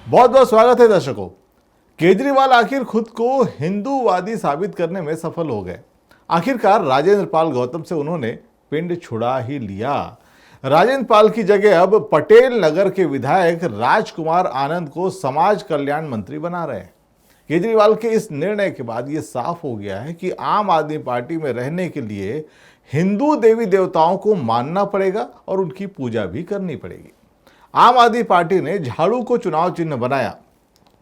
बहुत बहुत स्वागत है दर्शकों। केजरीवाल आखिर खुद को हिंदूवादी साबित करने में सफल हो गए। आखिरकार राजेंद्र पाल गौतम से उन्होंने पिंड छुड़ा ही लिया। राजेंद्र पाल की जगह अब पटेल नगर के विधायक राजकुमार आनंद को समाज कल्याण मंत्री बना रहे हैं। केजरीवाल के इस निर्णय के बाद यह साफ हो गया है कि आम आदमी पार्टी में रहने के लिए हिंदू देवी देवताओं को मानना पड़ेगा और उनकी पूजा भी करनी पड़ेगी। आम आदमी पार्टी ने झाड़ू को चुनाव चिन्ह बनाया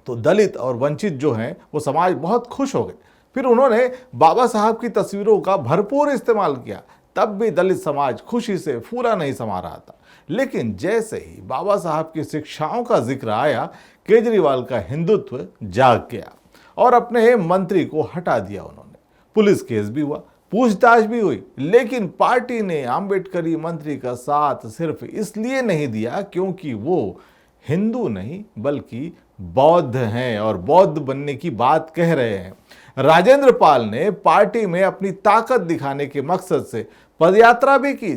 तो दलित और वंचित जो हैं वो समाज बहुत खुश हो गए। फिर उन्होंने बाबा साहब की तस्वीरों का भरपूर इस्तेमाल किया, तब भी दलित समाज खुशी से फूला नहीं समा रहा था। लेकिन जैसे ही बाबा साहब की शिक्षाओं का जिक्र आया, केजरीवाल का हिंदुत्व जाग गया और अपने मंत्री को हटा दिया उन्होंने। पुलिस केस भी हुआ, पूछताछ भी हुई, लेकिन पार्टी ने आम्बेडकरी मंत्री का साथ सिर्फ इसलिए नहीं दिया क्योंकि वो हिंदू नहीं बल्कि बौद्ध हैं और बौद्ध बनने की बात कह रहे हैं। राजेंद्र पाल ने पार्टी में अपनी ताकत दिखाने के मकसद से पदयात्रा भी की,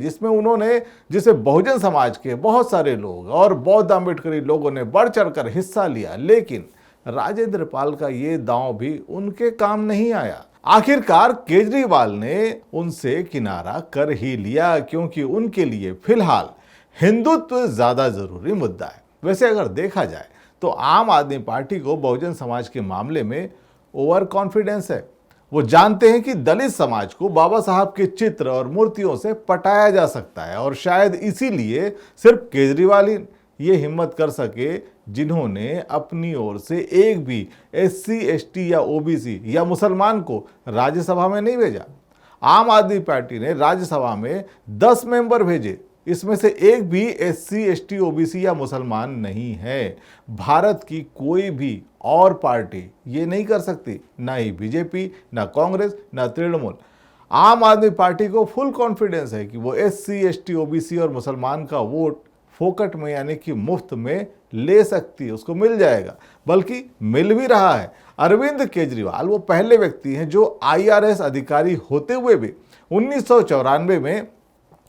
जिसे बहुजन समाज के बहुत सारे लोग और बौद्ध आम्बेडकरी लोगों ने बढ़ चढ़कर हिस्सा लिया। लेकिन राजेंद्र पाल का ये दांव भी उनके काम नहीं आया। आखिरकार केजरीवाल ने उनसे किनारा कर ही लिया क्योंकि उनके लिए फिलहाल हिंदुत्व ज्यादा जरूरी मुद्दा है। वैसे अगर देखा जाए तो आम आदमी पार्टी को बहुजन समाज के मामले में ओवर कॉन्फिडेंस है। वो जानते हैं कि दलित समाज को बाबा साहब के चित्र और मूर्तियों से पटाया जा सकता है और शायद इसीलिए सिर्फ केजरीवाल ही ये हिम्मत कर सके जिन्होंने अपनी ओर से एक भी एससी, एसटी या ओबीसी या मुसलमान को राज्यसभा में नहीं भेजा। आम आदमी पार्टी ने राज्यसभा में 10 मेंबर भेजे, इसमें से एक भी एससी, एसटी, ओबीसी या मुसलमान नहीं है। भारत की कोई भी और पार्टी ये नहीं कर सकती, ना ही बीजेपी, ना कांग्रेस, ना तृणमूल। आम आदमी पार्टी को फुल कॉन्फिडेंस है कि वो एससी, एसटी, ओबीसी और मुसलमान का वोट फोकट में यानी कि मुफ्त में ले सकती है, उसको मिल जाएगा, बल्कि मिल भी रहा है। अरविंद केजरीवाल वो पहले व्यक्ति हैं जो आईआरएस अधिकारी होते हुए भी 1994 में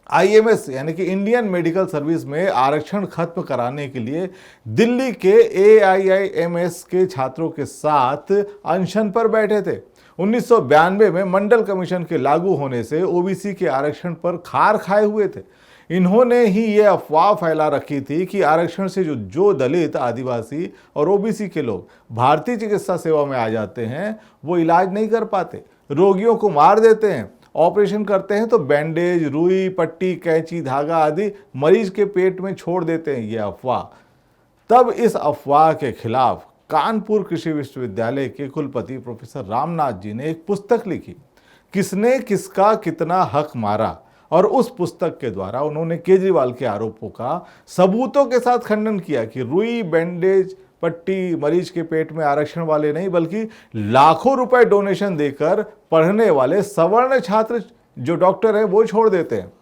आईएमएस यानी कि इंडियन मेडिकल सर्विस में आरक्षण खत्म कराने के लिए दिल्ली के एआईआईएमएस के छात्रों के साथ अनशन पर बैठे थे। 1992 में मंडल कमीशन के लागू होने से ओबीसी के आरक्षण पर खार खाए हुए थे। इन्होंने ही ये अफवाह फैला रखी थी कि आरक्षण से जो दलित, आदिवासी और ओबीसी के लोग भारतीय चिकित्सा सेवा में आ जाते हैं वो इलाज नहीं कर पाते, रोगियों को मार देते हैं, ऑपरेशन करते हैं तो बैंडेज, रुई, पट्टी, कैंची, धागा आदि मरीज के पेट में छोड़ देते हैं। ये अफवाह। तब इस अफवाह के खिलाफ कानपुर कृषि विश्वविद्यालय के कुलपति प्रोफेसर रामनाथ जी ने एक पुस्तक लिखी, किसने किसका कितना हक मारा, और उस पुस्तक के द्वारा उन्होंने केजरीवाल के आरोपों का सबूतों के साथ खंडन किया कि रुई, बैंडेज, पट्टी मरीज के पेट में आरक्षण वाले नहीं बल्कि लाखों रुपए डोनेशन देकर पढ़ने वाले सवर्ण छात्र जो डॉक्टर हैं वो छोड़ देते हैं।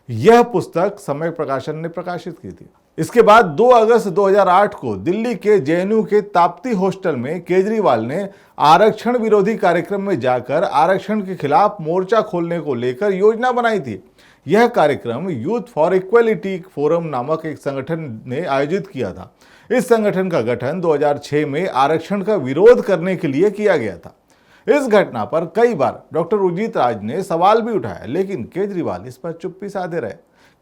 यह पुस्तक समय प्रकाशन ने प्रकाशित की थी। इसके बाद 2 अगस्त 2008 को दिल्ली के जेएनयू के ताप्ती हॉस्टल में केजरीवाल ने आरक्षण विरोधी कार्यक्रम में जाकर आरक्षण के खिलाफ मोर्चा खोलने को लेकर योजना बनाई थी। यह कार्यक्रम यूथ फॉर इक्वलिटी फोरम नामक एक संगठन ने आयोजित किया था। इस संगठन का गठन 2006 में आरक्षण का विरोध करने के लिए किया गया था। इस घटना पर कई बार डॉक्टर उदित राज ने सवाल भी उठाया, लेकिन केजरीवाल इस पर चुप्पी साधे रहे।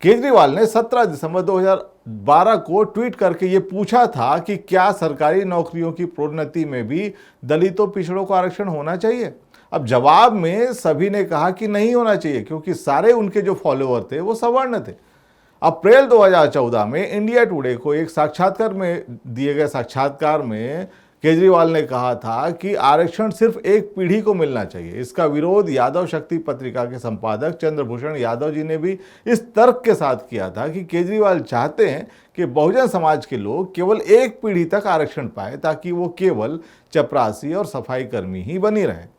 केजरीवाल ने 17 दिसंबर 2012 को ट्वीट करके ये पूछा था कि क्या सरकारी नौकरियों की प्रोन्नति में भी दलितों, पिछड़ों को आरक्षण होना चाहिए। अब जवाब में सभी ने कहा कि नहीं होना चाहिए क्योंकि सारे उनके जो फॉलोअर थे वो सवर्ण थे। अप्रैल 2014 में इंडिया टुडे को एक साक्षात्कार में दिए गए साक्षात्कार में केजरीवाल ने कहा था कि आरक्षण सिर्फ एक पीढ़ी को मिलना चाहिए। इसका विरोध यादव शक्ति पत्रिका के संपादक चंद्रभूषण यादव जी ने भी इस तर्क के साथ किया था कि केजरीवाल चाहते हैं कि बहुजन समाज के लोग केवल एक पीढ़ी तक आरक्षण पाए ताकि वो केवल चपरासी और सफाई कर्मी ही बनी रहे।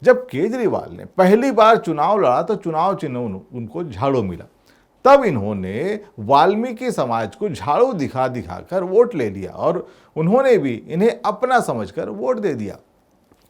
जब केजरीवाल ने पहली बार चुनाव लड़ा तो चुनाव चिन्ह उनको झाड़ू मिला। तब इन्होंने वाल्मीकि समाज को झाड़ू दिखा दिखाकर वोट ले लिया और उन्होंने भी इन्हें अपना समझकर वोट दे दिया।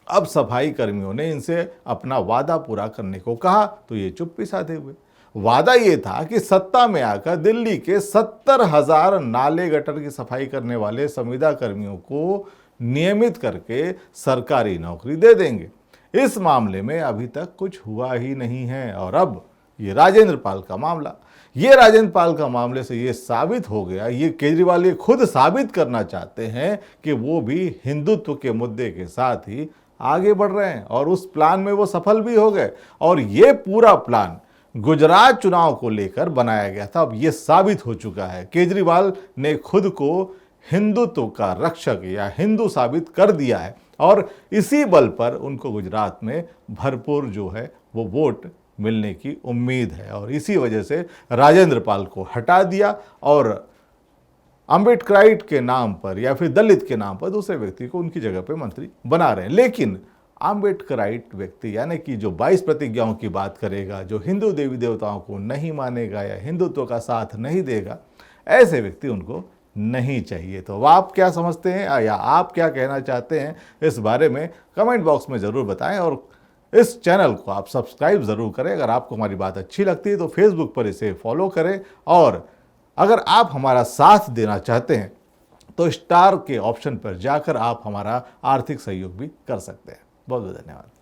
अब सफाई कर्मियों ने इनसे अपना वादा पूरा करने को कहा तो ये चुप्पी साधे हुए। वादा ये था कि सत्ता में आकर दिल्ली के 70,000 नाले गटर की सफाई करने वाले संविदा कर्मियों को नियमित करके सरकारी नौकरी दे देंगे। इस मामले में अभी तक कुछ हुआ ही नहीं है और अब ये राजेंद्र पाल का मामला, ये राजेंद्र पाल का मामले से ये साबित हो गया, ये केजरीवाल ये खुद साबित करना चाहते हैं कि वो भी हिंदुत्व के मुद्दे के साथ ही आगे बढ़ रहे हैं और उस प्लान में वो सफल भी हो गए। और ये पूरा प्लान गुजरात चुनाव को लेकर बनाया गया था। अब ये साबित हो चुका है, केजरीवाल ने खुद को हिंदुत्व का रक्षक या हिंदू साबित कर दिया है और इसी बल पर उनको गुजरात में भरपूर जो है वो वोट मिलने की उम्मीद है और इसी वजह से राजेंद्र पाल को हटा दिया और अम्बेडकराइट के नाम पर या फिर दलित के नाम पर दूसरे व्यक्ति को उनकी जगह पे मंत्री बना रहे हैं। लेकिन अम्बेडकराइट व्यक्ति यानी कि जो 22 प्रतिज्ञाओं की बात करेगा, जो हिंदू देवी देवताओं को नहीं मानेगा या हिंदुत्व का साथ नहीं देगा, ऐसे व्यक्ति उनको नहीं चाहिए। तो आप क्या समझते हैं या आप क्या कहना चाहते हैं इस बारे में कमेंट बॉक्स में ज़रूर बताएं और इस चैनल को आप सब्सक्राइब ज़रूर करें। अगर आपको हमारी बात अच्छी लगती है तो फेसबुक पर इसे फॉलो करें और अगर आप हमारा साथ देना चाहते हैं तो स्टार के ऑप्शन पर जाकर आप हमारा आर्थिक सहयोग भी कर सकते हैं। बहुत बहुत धन्यवाद।